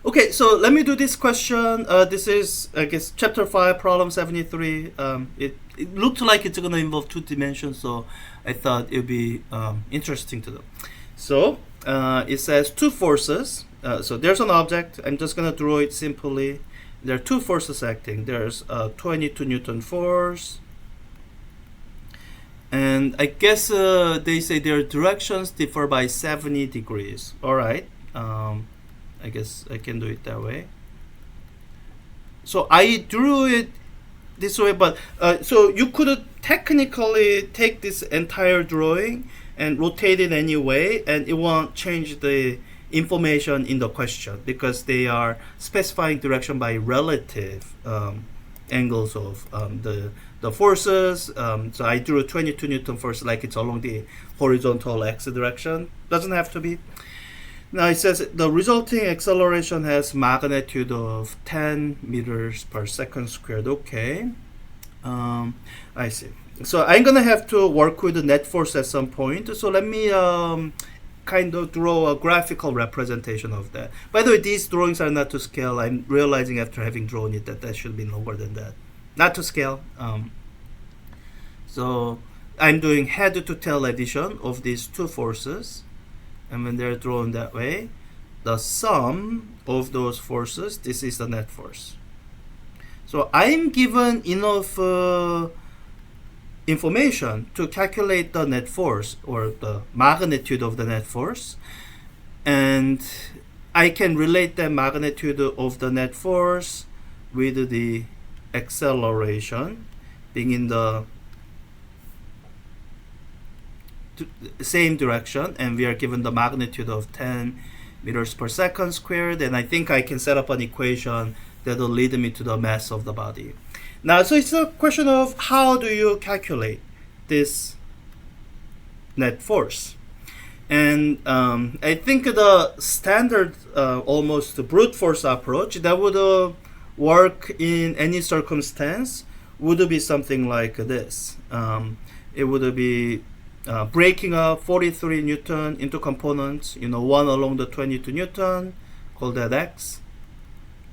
Okay, so let me do this question. This is, I guess, chapter 5, problem 73. It looked like it's going to involve two dimensions, so I thought it would be interesting to do. So it says two forces. So there's an object. I'm just going to draw it simply. There are two forces acting. There's a 22 Newton force. And I guess they say their directions differ by 70 degrees. All right. I guess I can do it that way. So I drew it this way, but so you could technically take this entire drawing and rotate it any way, and it won't change the information in the question because they are specifying direction by relative angles of the forces. So I drew a 22 Newton force like it's along the horizontal x direction. Doesn't have to be. Now it says the resulting acceleration has magnitude of 10 meters per second squared. Okay. I see. So I'm gonna have to work with the net force at some point. So let me kind of draw a graphical representation of that. By the way, these drawings are not to scale. I'm realizing after having drawn it that should be longer than that. Not to scale. So I'm doing head to tail addition of these two forces. And when they're drawn that way, the sum of those forces, this is the net force. So I'm given enough information to calculate the net force or the magnitude of the net force, and I can relate the magnitude of the net force with the acceleration being in the same direction, and we are given the magnitude of 10 meters per second squared, and I think I can set up an equation that will lead me to the mass of the body. Now, so it's a question of how do you calculate this net force, and I think the standard almost brute force approach that would work in any circumstance would be something like this. It would be breaking up 43 Newton into components, one along the 22 Newton, call that X,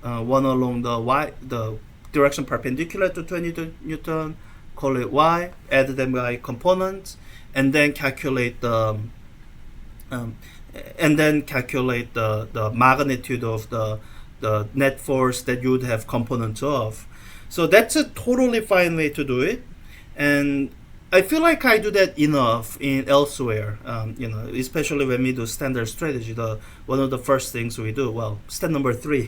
one along the Y, the direction perpendicular to 22 Newton, call it Y, add them by components, and then calculate the magnitude of the net force that you would have components of. So that's a totally fine way to do it, and I feel like I do that enough in elsewhere, especially when we do standard strategy. One of the first things we do, well, step number 3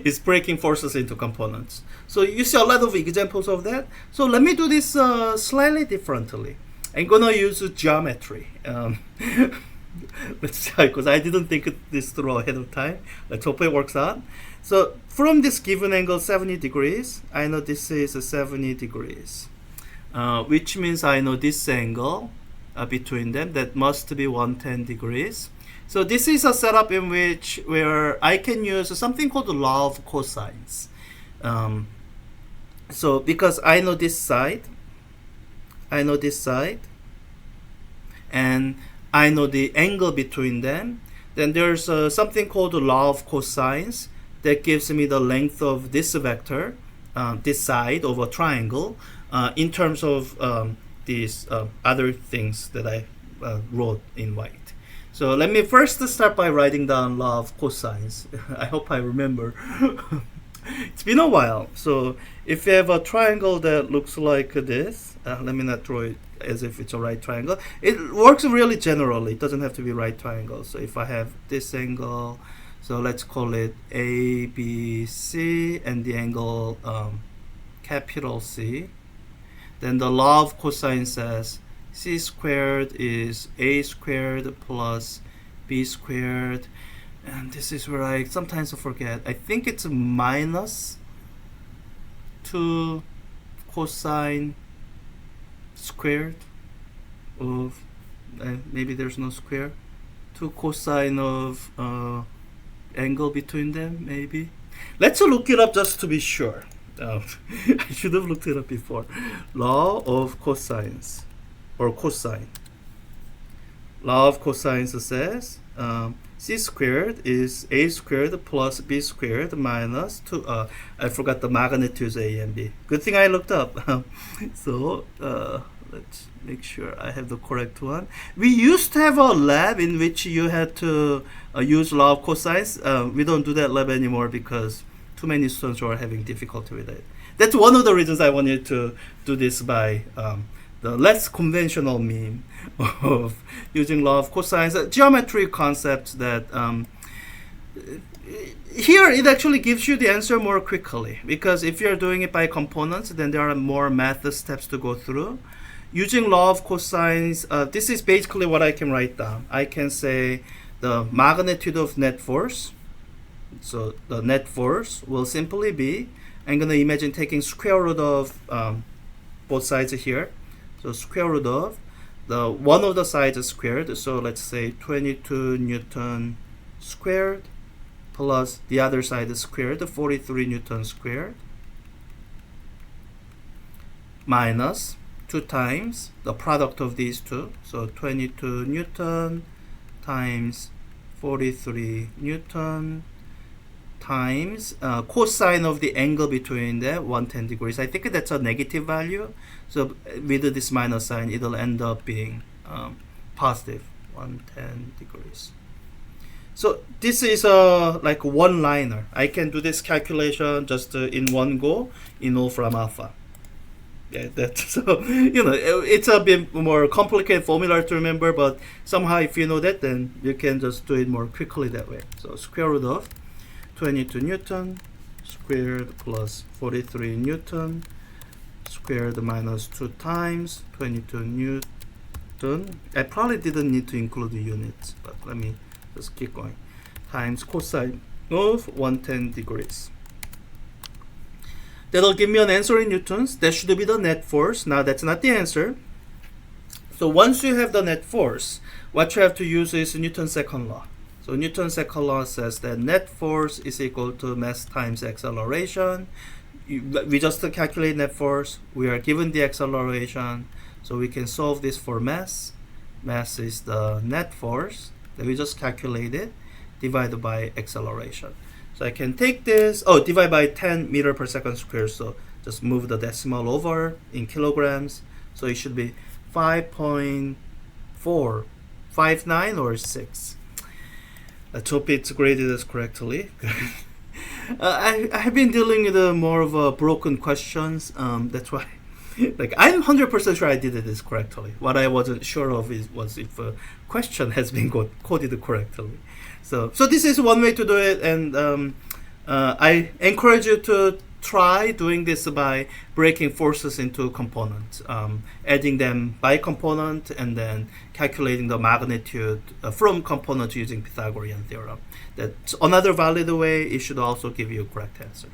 is breaking forces into components. So you see a lot of examples of that. So let me do this slightly differently. I'm gonna use geometry. Let's try, because I didn't think this through ahead of time. Let's hope it works out. So from this given angle 70 degrees, I know this is 70 degrees. Which means I know this angle between them, that must be 110 degrees. So this is a setup in which where I can use something called the law of cosines. So because I know this side, and I know the angle between them, then there's something called the law of cosines that gives me the length of this vector, this side of a triangle, in terms of these other things that I wrote in white. So let me first start by writing down law of cosines. I hope I remember. It's been a while. So if you have a triangle that looks like this, let me not draw it as if it's a right triangle. It works really generally. It doesn't have to be right triangle. So if I have this angle, so let's call it ABC, and the angle capital C. Then the law of cosine says c squared is a squared plus b squared. And this is where I sometimes forget. I think it's minus 2 cosine squared of, maybe there's no square, 2 cosine of angle between them, maybe. Let's look it up just to be sure. I should have looked it up before. Law of cosines, or cosine. Law of cosines says c squared is a squared plus b squared minus 2. I forgot the magnitudes a and b. Good thing I looked up. So let's make sure I have the correct one. We used to have a lab in which you had to use law of cosines. We don't do that lab anymore because too many students are having difficulty with it. That's one of the reasons I wanted to do this by the less conventional mean of using law of cosines, geometry concepts that here it actually gives you the answer more quickly, because if you're doing it by components, then there are more math steps to go through. Using law of cosines, this is basically what I can write down. I can say the magnitude of net force. So the net force will simply be, I'm going to imagine taking square root of both sides here. So square root of the one of the sides squared. So let's say 22 Newton squared plus the other side squared, 43 Newton squared, minus 2 times the product of these two. So 22 Newton times 43 Newton times cosine of the angle between them, 110 degrees. I think that's a negative value. So with this minus sign, it'll end up being positive 110 degrees. So this is like one-liner. I can do this calculation just in one go in Wolfram alpha. Yeah, that's so it's a bit more complicated formula to remember, but somehow if you know that, then you can just do it more quickly that way. So square root of 22 Newton squared plus 43 Newton squared minus 2 times 22 Newton. I probably didn't need to include the units, but let me just keep going. Times cosine of 110 degrees. That'll give me an answer in newtons. That should be the net force. Now that's not the answer. So once you have the net force, what you have to use is Newton's second law. So Newton's second law says that net force is equal to mass times acceleration. We just calculate net force. We are given the acceleration. So we can solve this for mass. Mass is the net force that we just calculated divided by acceleration. So I can take this, divide by 10 meter per second squared. So just move the decimal over in kilograms. So it should be 5.459 or 6. Let's hope it's graded as correctly. I have been dealing with more of broken questions. That's why, like, I'm 100% sure I did this correctly. What I wasn't sure of was if a question has been coded correctly. So this is one way to do it, and I encourage you to try doing this by breaking forces into components, adding them by component, and then calculating the magnitude from component using Pythagorean theorem. That's another valid way. It should also give you a correct answer.